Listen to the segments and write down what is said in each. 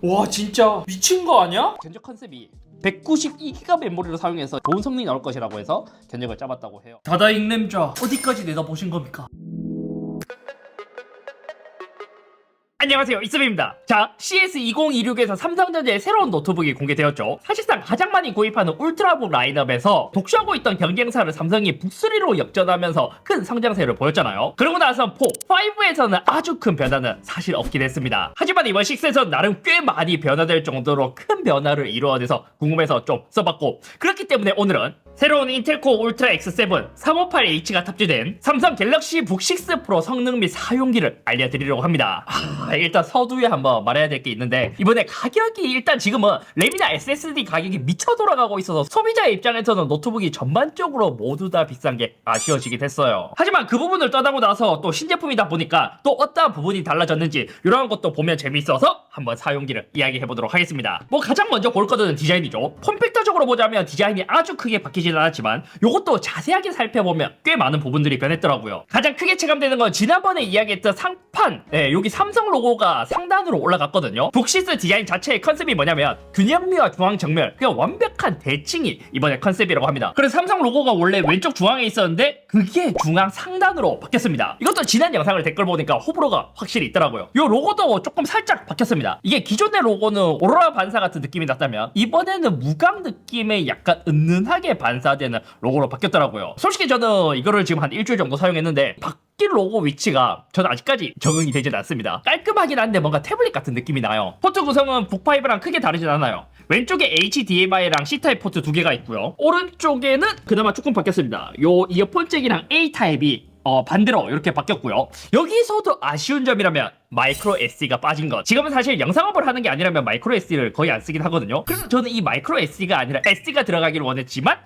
와 진짜 미친 거 아니야? 견적 컨셉이 192기가 메모리를 사용해서 좋은 성능이 나올 것이라고 해서 견적을 짜봤다고 해요. 다다익 램자 어디까지 내다보신 겁니까? 안녕하세요, 이스입니다. 자, CS2026에서 삼성전자의 새로운 노트북이 공개되었죠. 사실상 가장 많이 구입하는 울트라북 라인업에서 독주하고 있던 경쟁사를 삼성이 북3로 역전하면서 큰 성장세를 보였잖아요. 그러고 나서 5에서는 아주 큰 변화는 사실 없긴 했습니다. 하지만 이번 6에서는 나름 꽤 많이 변화될 정도로 큰 변화를 이루어내서 궁금해서 좀 써봤고, 그렇기 때문에 오늘은 새로운 인텔 코어 울트라 X7 358H가 탑재된 삼성 갤럭시 북6 프로 성능 및 사용기를 알려드리려고 합니다. 일단 서두에 한번 말해야 될 게 있는데, 이번에 가격이 일단 지금은 램이나 SSD 가격이 미쳐 돌아가고 있어서 소비자의 입장에서는 노트북이 전반적으로 모두 다 비싼 게 아쉬워지긴 했어요. 하지만 그 부분을 떠나고 나서 또 신제품이다 보니까 또 어떠한 부분이 달라졌는지 이런 것도 보면 재미있어서 한번 사용기를 이야기해보도록 하겠습니다. 뭐 가장 먼저 볼 것은 디자인이죠. 폼팩터적으로 보자면 디자인이 아주 크게 바뀌진 않았지만 이것도 자세하게 살펴보면 꽤 많은 부분들이 변했더라고요. 가장 크게 체감되는 건 지난번에 이야기했던 상판, 여기 삼성 로고가 상단으로 올라갔거든요. 북시스 디자인 자체의 컨셉이 뭐냐면 균형미와 중앙 정면, 그냥 완벽한 대칭이 이번에 컨셉이라고 합니다. 그래서 삼성 로고가 원래 왼쪽 중앙에 있었는데 그게 중앙 상단으로 바뀌었습니다. 이것도 지난 영상을 댓글 보니까 호불호가 확실히 있더라고요. 이 로고도 조금 살짝 바뀌었습니다. 이게 기존의 로고는 오로라 반사 같은 느낌이 났다면 이번에는 무광 느낌의 약간 은은하게 반사되는 로고로 바뀌었더라고요. 솔직히 저는 이거를 지금 한 일주일 정도 사용했는데 바뀐 로고 위치가 저는 아직까지 적응이 되진 않습니다. 깔끔하긴 한데 뭔가 태블릿 같은 느낌이 나요. 포트 구성은 북5랑 크게 다르진 않아요. 왼쪽에 HDMI랑 C타입 포트 두 개가 있고요. 오른쪽에는 그나마 조금 바뀌었습니다. 요 이어폰 잭이랑 A타입이 반대로 이렇게 바뀌었고요. 여기서도 아쉬운 점이라면 마이크로 SD가 빠진 것. 지금은 사실 영상업을 하는 게 아니라면 마이크로 SD를 거의 안 쓰긴 하거든요. 그래서 저는 이 마이크로 SD가 아니라 SD가 들어가기를 원했지만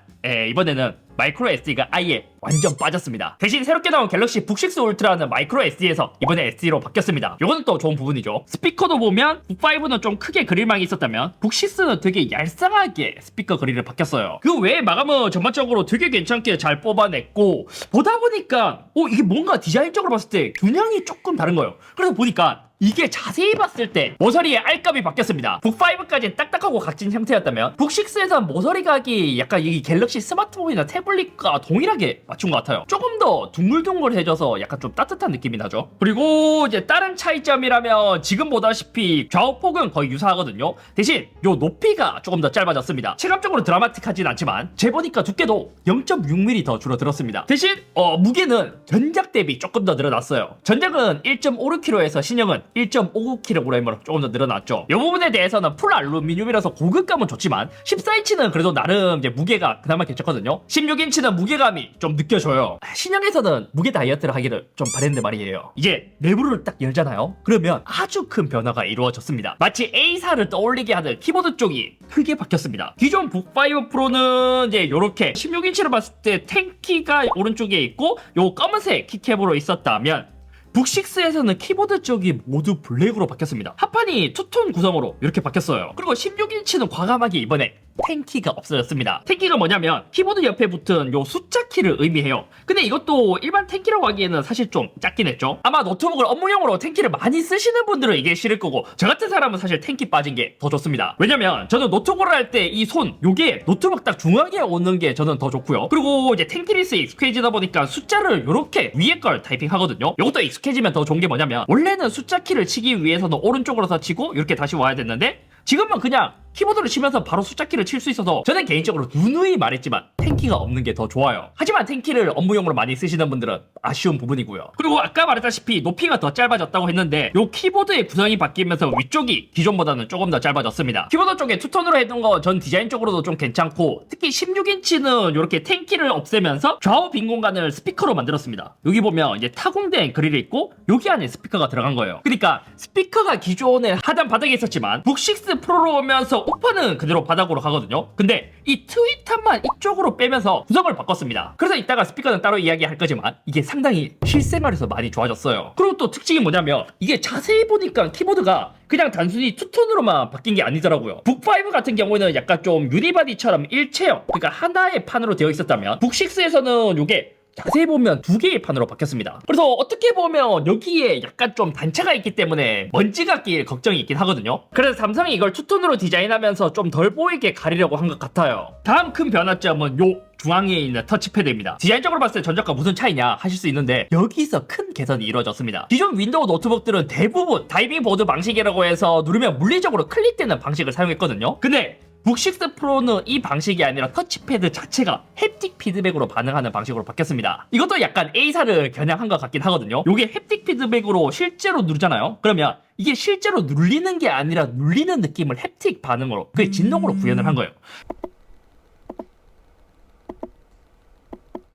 이번에는 마이크로 SD가 아예 완전 빠졌습니다. 대신 새롭게 나온 갤럭시 북6 울트라는 마이크로 SD에서 이번에 SD로 바뀌었습니다. 이거는 또 좋은 부분이죠. 스피커도 보면 북5는 좀 크게 그릴망이 있었다면 북6는 되게 얄쌍하게 스피커 그릴을 바뀌었어요. 그 외에 마감은 전반적으로 되게 괜찮게 잘 뽑아냈고, 보다 보니까 이게 뭔가 디자인적으로 봤을 때 균형이 조금 다른 거예요. 그래서 보니까 이게 자세히 봤을 때 모서리의 알감이 바뀌었습니다. 북5까지는 딱딱하고 각진 형태였다면 북6에서는 모서리 각이 약간 이 갤럭시 스마트폰이나 태블릿과 동일하게 맞춘 것 같아요. 조금 더 둥글둥글해져서 약간 좀 따뜻한 느낌이 나죠. 그리고 이제 다른 차이점이라면 지금 보다시피 좌우폭은 거의 유사하거든요. 대신 요 높이가 조금 더 짧아졌습니다. 체감적으로 드라마틱하진 않지만 재보니까 두께도 0.6mm 더 줄어들었습니다. 대신 무게는 전작 대비 조금 더 늘어났어요. 전작은 1.56kg에서 신형은 1.59kg으로 조금 더 늘어났죠. 이 부분에 대해서는 풀 알루미늄이라서 고급감은 좋지만 14인치는 그래도 나름 이제 무게가 그나마 괜찮거든요. 16인치는 무게감이 좀 느껴져요. 신형에서는 무게 다이어트를 하기를 좀 바랬는데 말이에요. 이제 내부를 딱 열잖아요. 그러면 아주 큰 변화가 이루어졌습니다. 마치 A사를 떠올리게 하는 키보드 쪽이 크게 바뀌었습니다. 기존 북5 프로는 이제 이렇게 16인치로 봤을 때 탱키가 오른쪽에 있고 요 검은색 키캡으로 있었다면 북6에서는 키보드 쪽이 모두 블랙으로 바뀌었습니다. 합판이 투톤 구성으로 이렇게 바뀌었어요. 그리고 16인치는 과감하게 이번에 탱키가 없어졌습니다. 탱키가 뭐냐면 키보드 옆에 붙은 요 숫자 키를 의미해요. 근데 이것도 일반 탱키라고 하기에는 사실 좀 작긴 했죠. 아마 노트북을 업무용으로 탱키를 많이 쓰시는 분들은 이게 싫을 거고, 저 같은 사람은 사실 탱키 빠진 게 더 좋습니다. 왜냐면 저는 노트북을 할 때 이 손 요게 노트북 딱 중앙에 오는 게 저는 더 좋고요. 그리고 이제 탱키리스에 익숙해지다 보니까 숫자를 요렇게 위에 걸 타이핑 하거든요. 요것도 익숙해지면 더 좋은 게 뭐냐면 원래는 숫자 키를 치기 위해서는 오른쪽으로서 치고 이렇게 다시 와야 됐는데 지금은 그냥 키보드를 치면서 바로 숫자 키를 칠 수 있어서 저는 개인적으로 누누이 말했지만 탱키가 없는 게 더 좋아요. 하지만 탱키를 업무용으로 많이 쓰시는 분들은 아쉬운 부분이고요. 그리고 아까 말했다시피 높이가 더 짧아졌다고 했는데 요 키보드의 구성이 바뀌면서 위쪽이 기존보다는 조금 더 짧아졌습니다. 키보드 쪽에 투톤으로 했던 거 전 디자인적으로도 좀 괜찮고, 특히 16인치는 이렇게 탱키를 없애면서 좌우 빈 공간을 스피커로 만들었습니다. 여기 보면 이제 타공된 그릴이 있고 여기 안에 스피커가 들어간 거예요. 그러니까 스피커가 기존에 하단 바닥에 있었지만 북6 프로로 오면서 우퍼는 그대로 바닥으로 가거든요. 근데 이 트윗함만 이쪽으로 빼면서 구성을 바꿨습니다. 그래서 이따가 스피커는 따로 이야기할 거지만 이게 상당히 실생활에서 많이 좋아졌어요. 그리고 또 특징이 뭐냐면 이게 자세히 보니까 키보드가 그냥 단순히 투톤으로만 바뀐 게 아니더라고요. 북5 같은 경우에는 약간 좀 유니바디처럼 일체형, 그러니까 하나의 판으로 되어 있었다면 북6에서는 이게 자세히 보면 두 개의 판으로 바뀌었습니다. 그래서 어떻게 보면 여기에 약간 좀 단차가 있기 때문에 먼지가 낄 걱정이 있긴 하거든요. 그래서 삼성이 이걸 투톤으로 디자인하면서 좀 덜 보이게 가리려고 한 것 같아요. 다음 큰 변화점은 요 중앙에 있는 터치패드입니다. 디자인적으로 봤을 때 전작과 무슨 차이냐 하실 수 있는데 여기서 큰 개선이 이루어졌습니다. 기존 윈도우 노트북들은 대부분 다이빙 보드 방식이라고 해서 누르면 물리적으로 클릭되는 방식을 사용했거든요. 근데 북6 프로는 이 방식이 아니라 터치패드 자체가 햅틱 피드백으로 반응하는 방식으로 바뀌었습니다. 이것도 약간 A사를 겨냥한 것 같긴 하거든요. 이게 햅틱 피드백으로 실제로 누르잖아요. 그러면 이게 실제로 눌리는 게 아니라 눌리는 느낌을 햅틱 반응으로, 그게 진동으로 구현을 한 거예요.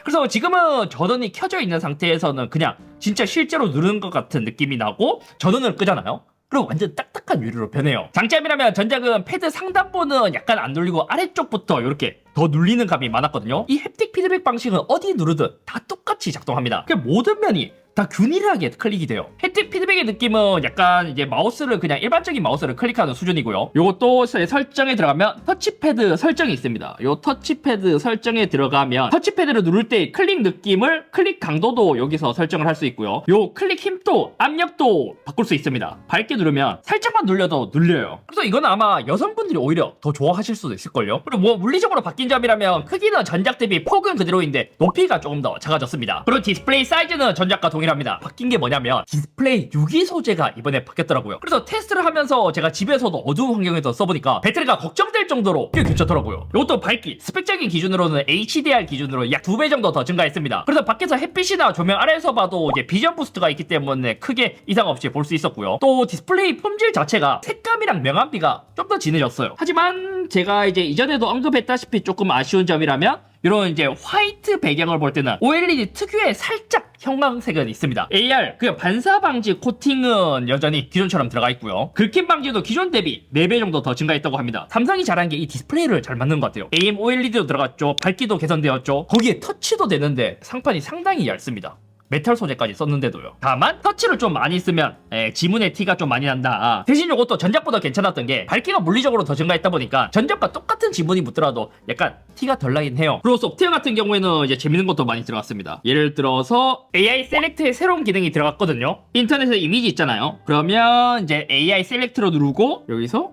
그래서 지금은 전원이 켜져 있는 상태에서는 그냥 진짜 실제로 누르는 것 같은 느낌이 나고 전원을 끄잖아요. 그리고 완전 딱딱한 유리로 변해요. 장점이라면 전작은 패드 상단부는 약간 안 눌리고 아래쪽부터 이렇게 더 눌리는 감이 많았거든요. 이 햅틱 피드백 방식은 어디 누르든 다 똑같이 작동합니다. 그 모든 면이 다 균일하게 클릭이 돼요. 햅틱 피드백의 느낌은 약간 이제 마우스를 그냥 일반적인 마우스를 클릭하는 수준이고요. 요것도 설정에 들어가면 터치패드 설정이 있습니다. 요 터치패드 설정에 들어가면 터치패드를 누를 때 클릭 느낌을, 클릭 강도도 여기서 설정을 할 수 있고요. 요 클릭 힘도, 압력도 바꿀 수 있습니다. 밝게 누르면 살짝만 눌려도 눌려요. 그래서 이건 아마 여성분들이 오히려 더 좋아하실 수도 있을걸요. 그리고 뭐 물리적으로 바뀐 점이라면 크기는 전작 대비 폭은 그대로인데 높이가 조금 더 작아졌습니다. 그리고 디스플레이 사이즈는 전작과 동일합니다. 바뀐 게 뭐냐면 디스플레이 유기 소재가 이번에 바뀌었더라고요. 그래서 테스트를 하면서 제가 집에서도 어두운 환경에서 써보니까 배터리가 걱정될 정도로 꽤 괜찮더라고요. 이것도 밝기, 스펙적인 기준으로는 HDR 기준으로 약 2배 정도 더 증가했습니다. 그래서 밖에서 햇빛이나 조명 아래에서 봐도 이제 비전 부스트가 있기 때문에 크게 이상 없이 볼 수 있었고요. 또 디스플레이 품질 자체가 색감이랑 명암비가 좀 더 진해졌어요. 하지만 제가 이제 이전에도 언급했다시피 조금 아쉬운 점이라면 이런 이제 화이트 배경을 볼 때는 OLED 특유의 살짝 형광색은 있습니다. AR 그 반사 방지 코팅은 여전히 기존처럼 들어가 있고요. 긁힘 방지도 기존 대비 4배 정도 더 증가했다고 합니다. 삼성이 잘한 게 이 디스플레이를 잘 만든 것 같아요. AM OLED도 들어갔죠. 밝기도 개선되었죠. 거기에 터치도 되는데 상판이 상당히 얇습니다. 메탈 소재까지 썼는데도요. 다만 터치를 좀 많이 쓰면 지문의 티가 좀 많이 난다. 대신 이것도 전작보다 괜찮았던 게 밝기가 물리적으로 더 증가했다 보니까 전작과 똑같은 지문이 묻더라도 약간 티가 덜 나긴 해요. 그리고 소프트웨어 같은 경우에는 이제 재밌는 것도 많이 들어갔습니다. 예를 들어서 AI 셀렉트의 새로운 기능이 들어갔거든요. 인터넷에 이미지 있잖아요. 그러면 이제 AI 셀렉트로 누르고 여기서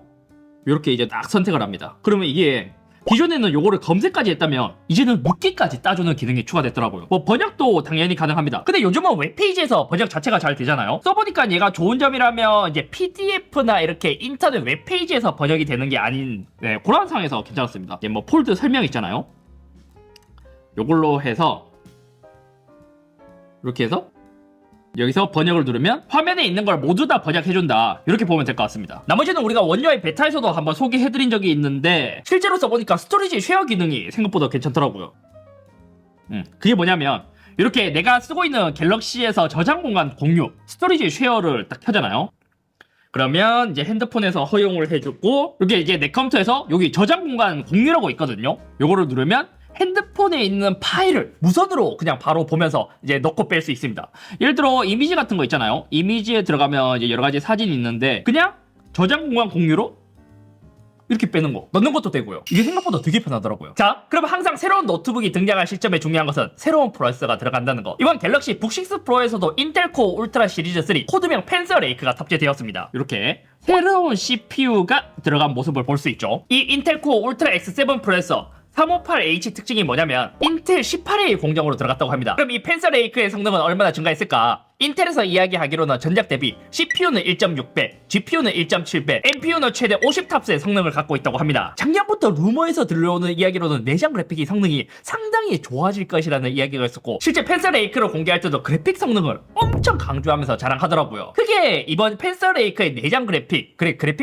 이렇게 이제 딱 선택을 합니다. 그러면 이게 기존에는 요거를 검색까지 했다면 이제는 묻기까지 따주는 기능이 추가됐더라고요. 뭐 번역도 당연히 가능합니다. 근데 요즘은 웹페이지에서 번역 자체가 잘 되잖아요. 써보니까 얘가 좋은 점이라면 이제 PDF나 이렇게 인터넷 웹페이지에서 번역이 되는 게 아닌 그런 상황에서 괜찮았습니다. 이제 뭐 폴드 설명 있잖아요. 요걸로 해서 이렇게 해서 여기서 번역을 누르면 화면에 있는 걸 모두 다 번역해준다. 이렇게 보면 될 것 같습니다. 나머지는 우리가 원료의 베타에서도 한번 소개해드린 적이 있는데 실제로 써보니까 스토리지 쉐어 기능이 생각보다 괜찮더라고요. 그게 뭐냐면 이렇게 내가 쓰고 있는 갤럭시에서 저장 공간 공유 스토리지 쉐어를 딱 켜잖아요. 그러면 이제 핸드폰에서 허용을 해주고 이렇게 이제 내 컴퓨터에서 여기 저장 공간 공유라고 있거든요. 요거를 누르면 핸드폰에 있는 파일을 무선으로 그냥 바로 보면서 이제 넣고 뺄 수 있습니다. 예를 들어 이미지 같은 거 있잖아요. 이미지에 들어가면 이제 여러 가지 사진이 있는데 그냥 저장 공간 공유로 이렇게 빼는 거, 넣는 것도 되고요. 이게 생각보다 되게 편하더라고요. 자, 그럼 항상 새로운 노트북이 등장할 시점에 중요한 것은 새로운 프로세서가 들어간다는 거. 이번 갤럭시 북6 프로에서도 인텔 코어 울트라 시리즈 3 코드명 펜서 레이크가 탑재되었습니다. 이렇게 새로운 CPU가 들어간 모습을 볼 수 있죠. 이 인텔 코어 울트라 X7 프로세서 358H 특징이 뭐냐면 인텔 18A 공정으로 들어갔다고 합니다. 그럼 이 펜서 레이크의 성능은 얼마나 증가했을까? 인텔에서 이야기하기로는 전작 대비 CPU는 1.6배, GPU는 1.7배, NPU는 최대 50탑스의 성능을 갖고 있다고 합니다. 작년부터 루머에서 들려오는 이야기로는 내장 그래픽이 성능이 상당히 좋아질 것이라는 이야기가 있었고 실제 펜서 레이크를 공개할 때도 그래픽 성능을 엄청 강조하면서 자랑하더라고요. 크게 이번 펜서 레이크의 내장 그래픽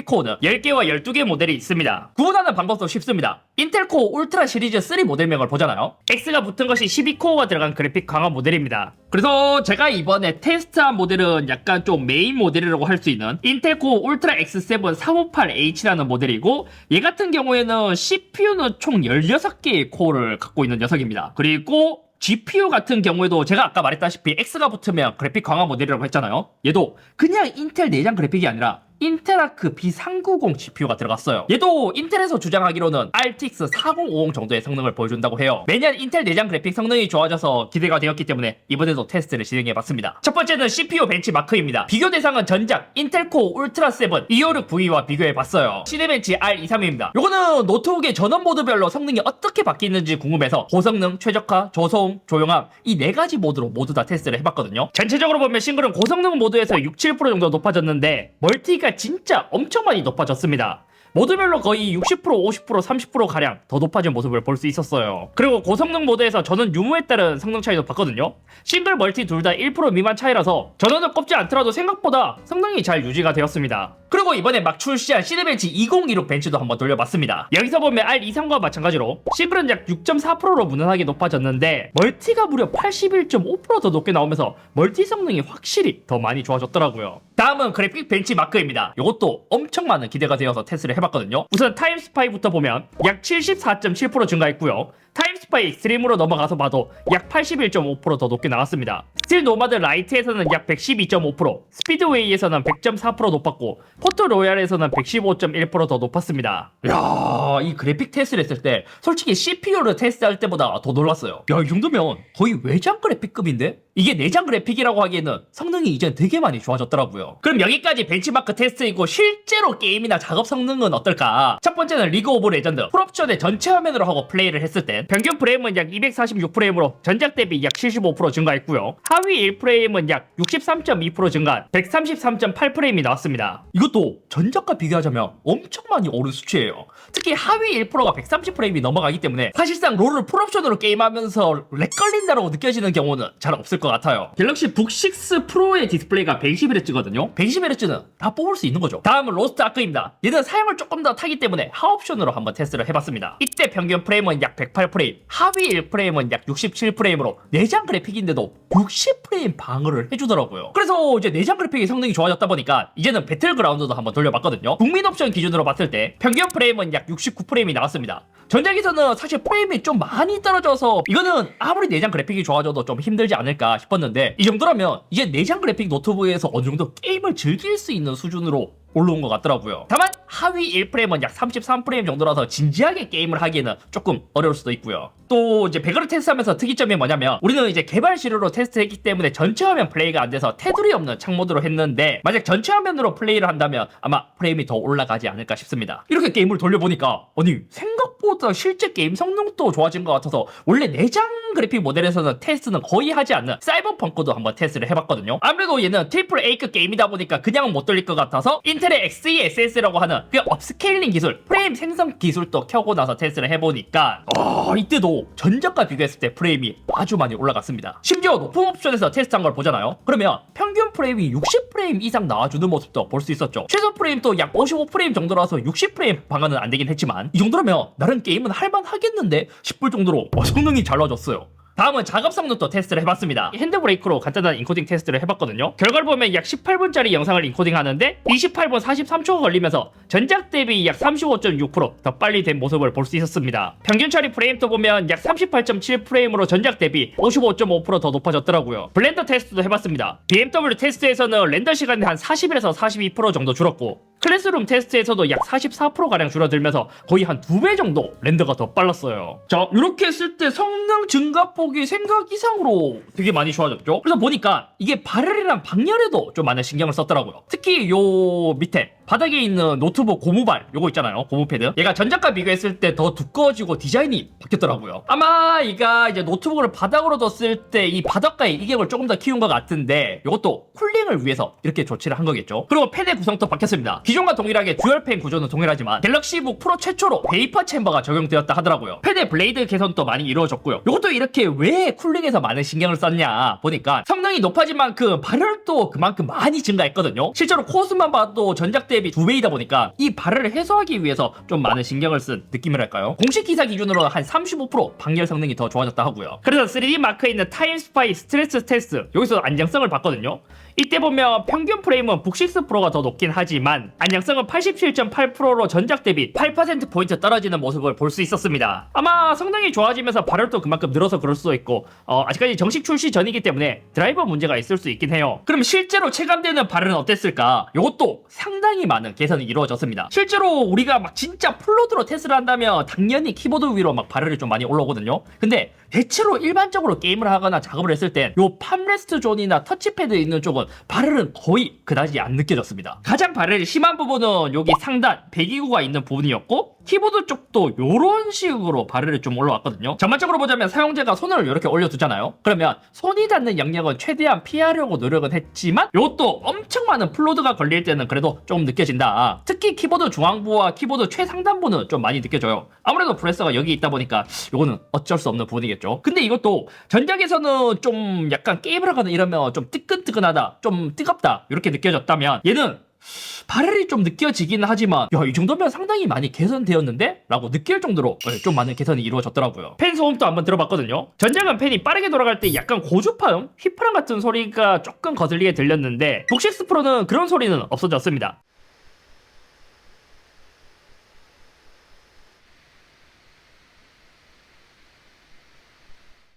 코어는 10개와 12개 모델이 있습니다. 구분하는 방법도 쉽습니다. 인텔 코어 울트라 시리즈 3 모델명을 보잖아요. X가 붙은 것이 12코어가 들어간 그래픽 강화 모델입니다. 그래서 제가 이번에 테스트한 모델은 약간 좀 메인 모델이라고 할 수 있는 인텔 코어 울트라 X7 358H라는 모델이고 얘 같은 경우에는 CPU는 총 16개의 코어를 갖고 있는 녀석입니다. 그리고 GPU 같은 경우에도 제가 아까 말했다시피 X가 붙으면 그래픽 강화 모델이라고 했잖아요. 얘도 그냥 인텔 내장 그래픽이 아니라 인텔아크 B390 GPU가 들어갔어요. 얘도 인텔에서 주장하기로는 RTX 4050 정도의 성능을 보여준다고 해요. 매년 인텔 내장 그래픽 성능이 좋아져서 기대가 되었기 때문에 이번에도 테스트를 진행해봤습니다. 첫 번째는 CPU 벤치마크입니다. 비교 대상은 전작 인텔 코어 울트라 7 256V와 비교해봤어요. 시네벤치 R23입니다. 요거는 노트북의 전원 모드별로 성능이 어떻게 바뀌는지 궁금해서 고성능, 최적화, 저소음, 조용함 이 4가지 모드로 모두 다 테스트를 해봤거든요. 전체적으로 보면 싱글은 고성능 모드에서 6, 7% 정도 높아졌는데 멀티가 진짜 엄청 많이 높아졌습니다. 모드별로 거의 60%, 50%, 30%가량 더 높아진 모습을 볼 수 있었어요. 그리고 고성능 모드에서 전원 유무에 따른 성능 차이도 봤거든요. 싱글, 멀티 둘 다 1% 미만 차이라서 전원을 꼽지 않더라도 생각보다 성능이 잘 유지가 되었습니다. 그리고 이번에 막 출시한 시네벤치 2026 벤치도 한번 돌려봤습니다. 여기서 보면 R23과 마찬가지로 싱글은 약 6.4%로 무난하게 높아졌는데 멀티가 무려 81.5% 더 높게 나오면서 멀티 성능이 확실히 더 많이 좋아졌더라고요. 다음은 그래픽 벤치마크입니다. 이것도 엄청 많은 기대가 되어서 테스트를 해봤거든요. 우선 타임스파이부터 보면 약 74.7% 증가했고요. 타임스파이 익스트림으로 넘어가서 봐도 약 81.5% 더 높게 나왔습니다. 스틸 노마드 라이트에서는 약 112.5%, 스피드웨이에서는 100.4% 높았고 포트 로얄에서는 115.1% 더 높았습니다. 이야, 이 그래픽 테스트를 했을 때 솔직히 CPU를 테스트할 때보다 더 놀랐어요. 야, 이 정도면 거의 외장 그래픽급인데? 이게 내장 그래픽이라고 하기에는 성능이 이제 되게 많이 좋아졌더라고요. 그럼 여기까지 벤치마크 테스트이고 실제로 게임이나 작업 성능은 어떨까? 첫 번째는 리그 오브 레전드 풀옵션의 전체 화면으로 하고 플레이를 했을 때 평균 프레임은 약 246프레임으로 전작 대비 약 75% 증가했고요. 하위 1프레임은 약 63.2% 증가 133.8프레임이 나왔습니다. 이것도 전작과 비교하자면 엄청 많이 오른 수치예요. 특히 하위 1%가 130프레임이 넘어가기 때문에 사실상 롤을 풀옵션으로 게임하면서 렉 걸린다라고 느껴지는 경우는 잘 없을 것 같아요. 갤럭시 북6 프로의 디스플레이가 120Hz거든요. 120Hz는 다 뽑을 수 있는 거죠. 다음은 로스트 아크입니다. 얘는 사양을 조금 더 타기 때문에 하옵션으로 한번 테스트를 해봤습니다. 이때 평균 프레임은 약 108프레임, 하위 1프레임은 약 67프레임으로 내장 그래픽인데도 60프레임 방어를 해주더라고요. 그래서 이제 내장 그래픽의 성능이 좋아졌다 보니까 이제는 배틀그라운드도 한번 돌려봤거든요. 국민 옵션 기준으로 봤을 때 평균 프레임은 약 69프레임이 나왔습니다. 전작에서는 사실 프레임이 좀 많이 떨어져서 이거는 아무리 내장 그래픽이 좋아져도 좀 힘들지 않을까 싶었는데 이 정도라면 이제 내장 그래픽 노트북에서 어느 정도 게임을 즐길 수 있는 수준으로 올라온 것 같더라고요. 다만 하위 1프레임은 약 33프레임 정도라서 진지하게 게임을 하기에는 조금 어려울 수도 있고요. 또 이제 배그를 테스트하면서 특이점이 뭐냐면 우리는 이제 개발 시료로 테스트했기 때문에 전체 화면 플레이가 안 돼서 테두리 없는 창모드로 했는데 만약 전체 화면으로 플레이를 한다면 아마 프레임이 더 올라가지 않을까 싶습니다. 이렇게 게임을 돌려보니까 아니 생각보다 실제 게임 성능도 좋아진 것 같아서 원래 내장 그래픽 모델에서는 테스트는 거의 하지 않는 사이버펑크도 한번 테스트를 해봤거든요. 아무래도 얘는 트리플 A급 게임이다 보니까 그냥은 못 돌릴 것 같아서 인텔의 XeSS라고 하는 그 업스케일링 기술, 프레임 생성 기술도 켜고 나서 테스트를 해보니까 이때도 전작과 비교했을 때 프레임이 아주 많이 올라갔습니다. 심지어 높은 옵션에서 테스트한 걸 보잖아요. 그러면 평균 프레임이 60프레임 이상 나와주는 모습도 볼 수 있었죠. 최소 프레임도 약 55프레임 정도라서 60프레임 방어는 안 되긴 했지만 이 정도라면 나름 게임은 할만하겠는데 싶을 정도로 성능이 잘 나와줬어요. 다음은 작업 성능도 테스트를 해봤습니다. 핸드브레이크로 간단한 인코딩 테스트를 해봤거든요. 결과를 보면 약 18분짜리 영상을 인코딩 하는데 28분 43초가 걸리면서 전작 대비 약 35.6% 더 빨리 된 모습을 볼 수 있었습니다. 평균 처리 프레임도 보면 약 38.7프레임으로 전작 대비 55.5% 더 높아졌더라고요. 블렌더 테스트도 해봤습니다. BMW 테스트에서는 렌더 시간이 한 40에서 42% 정도 줄었고 클래스룸 테스트에서도 약 44%가량 줄어들면서 거의 한 2배 정도 렌더가 더 빨랐어요. 자, 이렇게 했을 때 성능 증가폭이 생각 이상으로 되게 많이 좋아졌죠? 그래서 보니까 이게 발열이랑 방열에도 좀 많은 신경을 썼더라고요. 특히 요 밑에 바닥에 있는 노트북 고무발 요거 있잖아요. 고무패드. 얘가 전작과 비교했을 때 더 두꺼워지고 디자인이 바뀌었더라고요. 아마 이가 이제 노트북을 바닥으로 뒀을 때 이 바닥과의 이격을 조금 더 키운 것 같은데 이것도 쿨링을 위해서 이렇게 조치를 한 거겠죠. 그리고 팬의 구성도 바뀌었습니다. 기존과 동일하게 듀얼팬 구조는 동일하지만 갤럭시북 프로 최초로 베이퍼 챔버가 적용되었다 하더라고요. 팬의 블레이드 개선도 많이 이루어졌고요. 이것도 이렇게 왜 쿨링에서 많은 신경을 썼냐 보니까 성능이 높아진 만큼 발열도 그만큼 많이 증가했거든요. 실제로 코스만 봐도 전작 대비 2배이다 보니까 이 발열을 해소하기 위해서 좀 많은 신경을 쓴 느낌이랄까요. 공식 기사 기준으로 한 35% 방열 성능이 더 좋아졌다 하고요. 그래서 3D 마크에 있는 타임스파이 스트레스 테스트 여기서 안정성을 봤거든요. 이때 보면 평균 프레임은 북6 프로가 더 높긴 하지만 안정성은 87.8%로 전작 대비 8%포인트 떨어지는 모습을 볼 수 있었습니다. 아마 성능이 좋아지면서 발열도 그만큼 늘어서 그럴 수도 있고 아직까지 정식 출시 전이기 때문에 드라이버 문제가 있을 수 있긴 해요. 그럼 실제로 체감되는 발열은 어땠을까? 이것도 상당히 많은 개선이 이루어졌습니다. 실제로 우리가 막 진짜 풀로드로 테스트를 한다면 당연히 키보드 위로 막 발열이 좀 많이 올라오거든요. 근데 대체로 일반적으로 게임을 하거나 작업을 했을 때 요 팜레스트 존이나 터치패드 있는 쪽은 발열은 거의 그다지 안 느껴졌습니다. 가장 발열이 심한 부분은 여기 상단 배기구가 있는 부분이었고 키보드 쪽도 요런 식으로 발열이 좀 올라왔거든요. 전반적으로 보자면 사용자가 손을 이렇게 올려두잖아요. 그러면 손이 닿는 영역은 최대한 피하려고 노력은 했지만 요것도 엄청 많은 플로드가 걸릴 때는 그래도 좀 느껴진다. 특히 키보드 중앙부와 키보드 최상단부는 좀 많이 느껴져요. 아무래도 프레서가 여기 있다 보니까 요거는 어쩔 수 없는 부분이겠죠. 근데 이것도 전작에서는 좀 약간 게임을 하거나 이러면 좀 뜨끈뜨끈하다, 좀 뜨겁다 이렇게 느껴졌다면 얘는 발열이 좀 느껴지긴 하지만 야, 이 정도면 상당히 많이 개선되었는데? 라고 느낄 정도로 좀 많은 개선이 이루어졌더라고요. 팬 소음도 한번 들어봤거든요. 전작은 팬이 빠르게 돌아갈 때 약간 고주파음? 휘파람 같은 소리가 조금 거슬리게 들렸는데 북6 프로는 그런 소리는 없어졌습니다.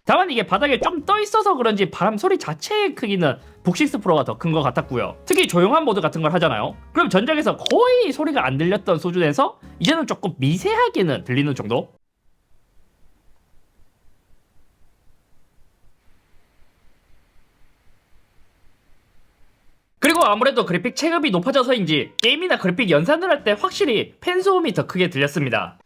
다만 이게 바닥에 좀 떠 있어서 그런지 바람 소리 자체의 크기는 북6 프로가 더 큰 것 같았고요. 특히 조용한 모드 같은 걸 하잖아요. 그럼 전작에서 거의 소리가 안 들렸던 수준에서 이제는 조금 미세하게는 들리는 정도? 그리고 아무래도 그래픽 체급이 높아져서인지 게임이나 그래픽 연산을 할 때 확실히 팬 소음이 더 크게 들렸습니다.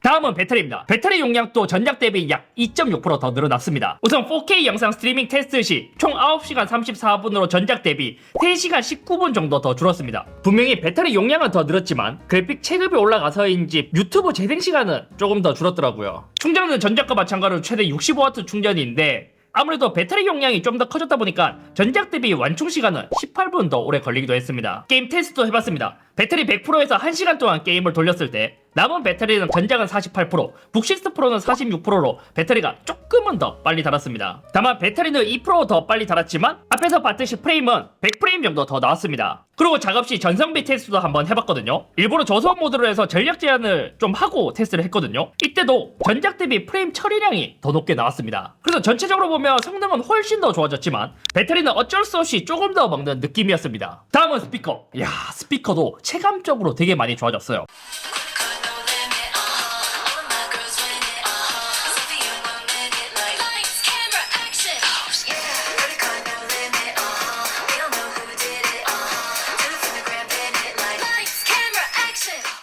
다음은 배터리입니다. 배터리 용량도 전작 대비 약 2.6% 더 늘어났습니다. 우선 4K 영상 스트리밍 테스트 시 총 9시간 34분으로 전작 대비 3시간 19분 정도 더 줄었습니다. 분명히 배터리 용량은 더 늘었지만 그래픽 체급이 올라가서인지 유튜브 재생 시간은 조금 더 줄었더라고요. 충전은 전작과 마찬가지로 최대 65W 충전인데 아무래도 배터리 용량이 좀 더 커졌다 보니까 전작 대비 완충 시간은 18분 더 오래 걸리기도 했습니다. 게임 테스트도 해봤습니다. 배터리 100%에서 1시간 동안 게임을 돌렸을 때 남은 배터리는 전작은 48%, 북6 프로는 46%로 배터리가 조금은 더 빨리 닳았습니다. 다만 배터리는 2% 더 빨리 닳았지만 앞에서 봤듯이 프레임은 100프레임 정도 더 나왔습니다. 그리고 작업 시 전성비 테스트도 한번 해봤거든요. 일부러 저소음 모드로 해서 전력 제한을 좀 하고 테스트를 했거든요. 이때도 전작 대비 프레임 처리량이 더 높게 나왔습니다. 그래서 전체적으로 보면 성능은 훨씬 더 좋아졌지만 배터리는 어쩔 수 없이 조금 더 먹는 느낌이었습니다. 다음은 스피커. 이야, 스피커도 체감적으로 되게 많이 좋아졌어요.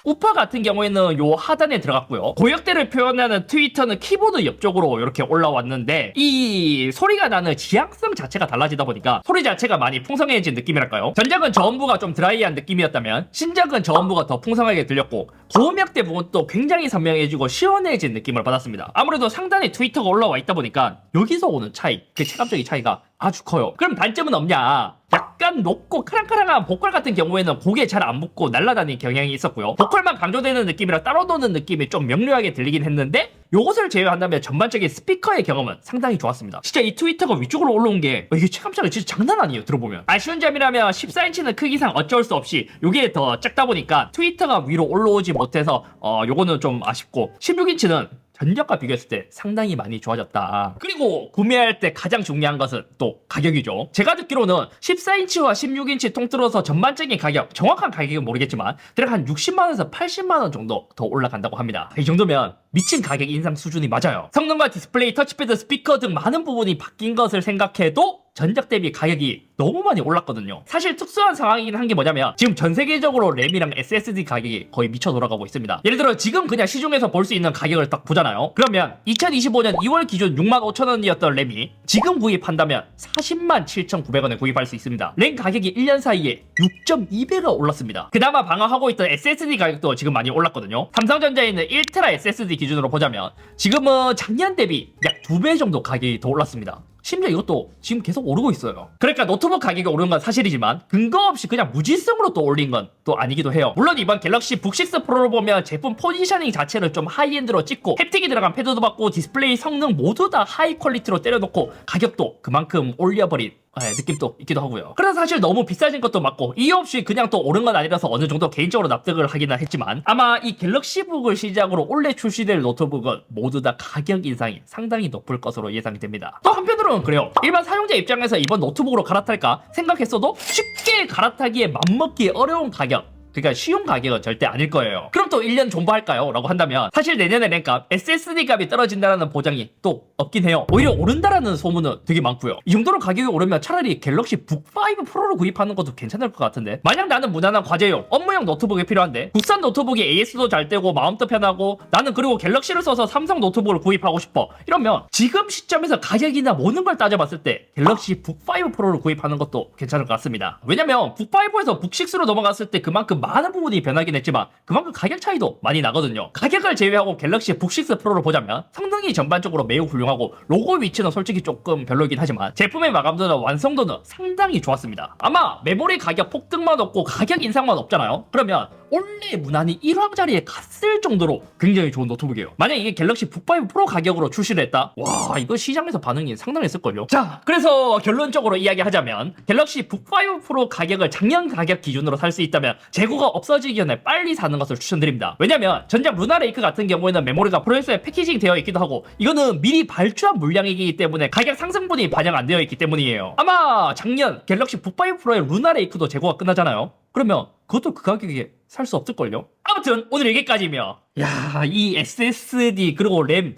우파 같은 경우에는 요 하단에 들어갔고요. 고역대를 표현하는 트위터는 키보드 옆쪽으로 이렇게 올라왔는데 이 소리가 나는 지향성 자체가 달라지다 보니까 소리 자체가 많이 풍성해진 느낌이랄까요? 전작은 저음부가 좀 드라이한 느낌이었다면 신작은 저음부가 더 풍성하게 들렸고 고음역대 부분도 굉장히 선명해지고 시원해진 느낌을 받았습니다. 아무래도 상단에 트위터가 올라와 있다 보니까 여기서 오는 차이, 그 체감적인 차이가 아주 커요. 그럼 단점은 없냐? 약간 높고 크랑크랑한 보컬 같은 경우에는 곡에 잘 안 붙고 날아다니는 경향이 있었고요. 보컬만 강조되는 느낌이라 따로 노는 느낌이 좀 명료하게 들리긴 했는데 요것을 제외한다면 전반적인 스피커의 경험은 상당히 좋았습니다. 진짜 이 트위터가 위쪽으로 올라온 게 이게 체감차가 진짜 장난 아니에요. 들어보면. 아쉬운 점이라면 14인치는 크기상 어쩔 수 없이 요게 더 작다 보니까 트위터가 위로 올라오지 못해서 요거는 좀 아쉽고 16인치는 전작과 비교했을 때 상당히 많이 좋아졌다. 그리고 구매할 때 가장 중요한 것은 또 가격이죠. 제가 듣기로는 14인치와 16인치 통틀어서 전반적인 가격, 정확한 가격은 모르겠지만 대략 한 60만원에서 80만원 정도 더 올라간다고 합니다. 이 정도면 미친 가격 인상 수준이 맞아요. 성능과 디스플레이, 터치패드, 스피커 등 많은 부분이 바뀐 것을 생각해도 전작 대비 가격이 너무 많이 올랐거든요. 사실 특수한 상황이긴 한 게 뭐냐면 지금 전 세계적으로 램이랑 SSD 가격이 거의 미쳐 돌아가고 있습니다. 예를 들어 지금 그냥 시중에서 볼 수 있는 가격을 딱 보잖아요. 그러면 2025년 2월 기준 65,000원이었던 램이 지금 구입한다면 40만 7,900원에 구입할 수 있습니다. 램 가격이 1년 사이에 6.2배가 올랐습니다. 그나마 방어하고 있던 SSD 가격도 지금 많이 올랐거든요. 삼성전자에 있는 1TB SSD 기준으로 보자면 지금은 작년 대비 약 2배 정도 가격이 더 올랐습니다. 심지어 이것도 지금 계속 오르고 있어요. 그러니까 노트북 가격이 오른 건 사실이지만 근거 없이 그냥 무지성으로 또 올린 건 또 아니기도 해요. 물론 이번 갤럭시 북6 프로를 보면 제품 포지셔닝 자체를 좀 하이엔드로 찍고 햅틱이 들어간 패드도 받고 디스플레이 성능 모두 다 하이 퀄리티로 때려놓고 가격도 그만큼 올려버린 느낌도 있기도 하고요. 그래서 사실 너무 비싸진 것도 맞고 이유 없이 그냥 또 오른 건 아니라서 어느 정도 개인적으로 납득을 하기는 했지만 아마 이 갤럭시 북을 시작으로 올해 출시될 노트북은 모두 다 가격 인상이 상당히 높을 것으로 예상이 됩니다. 또 한편으로는 그래요. 일반 사용자 입장에서 이번 노트북으로 갈아탈까 생각했어도 쉽게 갈아타기에 맘먹기 어려운 가격, 그러니까 쉬운 가격은 절대 아닐 거예요. 그럼 또 1년 존버할까요? 라고 한다면 사실 내년에 랜값 SSD 값이 떨어진다는 보장이 또 없긴 해요. 오히려 오른다라는 소문은 되게 많고요. 이 정도로 가격이 오르면 차라리 갤럭시 북5 프로를 구입하는 것도 괜찮을 것 같은데, 만약 나는 무난한 과제용 업무용 노트북이 필요한데 국산 노트북이 AS도 잘 되고 마음도 편하고 나는 그리고 갤럭시를 써서 삼성 노트북을 구입하고 싶어, 이러면 지금 시점에서 가격이나 모든 걸 따져봤을 때 갤럭시 북5 프로를 구입하는 것도 괜찮을 것 같습니다. 왜냐면 북5에서 북6로 넘어갔을 때 그만큼 많은 부분이 변하긴 했지만 그만큼 가격 차이도 많이 나거든요. 가격을 제외하고 갤럭시 북6 프로를 보자면 성능이 전반적으로 매우 훌륭하고 로고 위치는 솔직히 조금 별로이긴 하지만 제품의 마감도나 완성도는 상당히 좋았습니다. 아마 메모리 가격 폭등만 없고 가격 인상만 없잖아요. 그러면 원래 무난히 1왕짜리에 갔을 정도로 굉장히 좋은 노트북이에요. 만약 이게 갤럭시 북5 프로 가격으로 출시를 했다? 와, 이거 시장에서 반응이 상당했을걸요. 자, 그래서 결론적으로 이야기하자면 갤럭시 북5 프로 가격을 작년 가격 기준으로 살 수 있다면 재고가 없어지기 전에 빨리 사는 것을 추천드립니다. 왜냐면 전작 루나레이크 같은 경우에는 메모리가 프로세서에 패키징 되어 있기도 하고 이거는 미리 발주한 물량이기 때문에 가격 상승분이 반영 안 되어 있기 때문이에요. 아마 작년 갤럭시 북5 프로의 루나레이크도 재고가 끝나잖아요. 그러면 그것도 그 가격에 살 수 없을걸요? 아무튼 오늘 여기까지며, 야, 이 SSD 그리고 램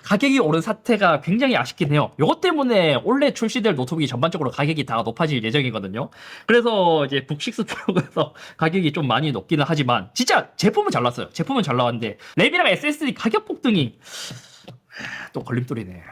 가격이 오른 사태가 굉장히 아쉽긴 해요. 이것 때문에 올해 출시될 노트북이 전반적으로 가격이 다 높아질 예정이거든요. 그래서 이제 북6 프로에서 가격이 좀 많이 높기는 하지만 진짜 제품은 잘 나왔어요. 제품은 잘 나왔는데 램이랑 SSD 가격 폭등이 또 걸림돌이네.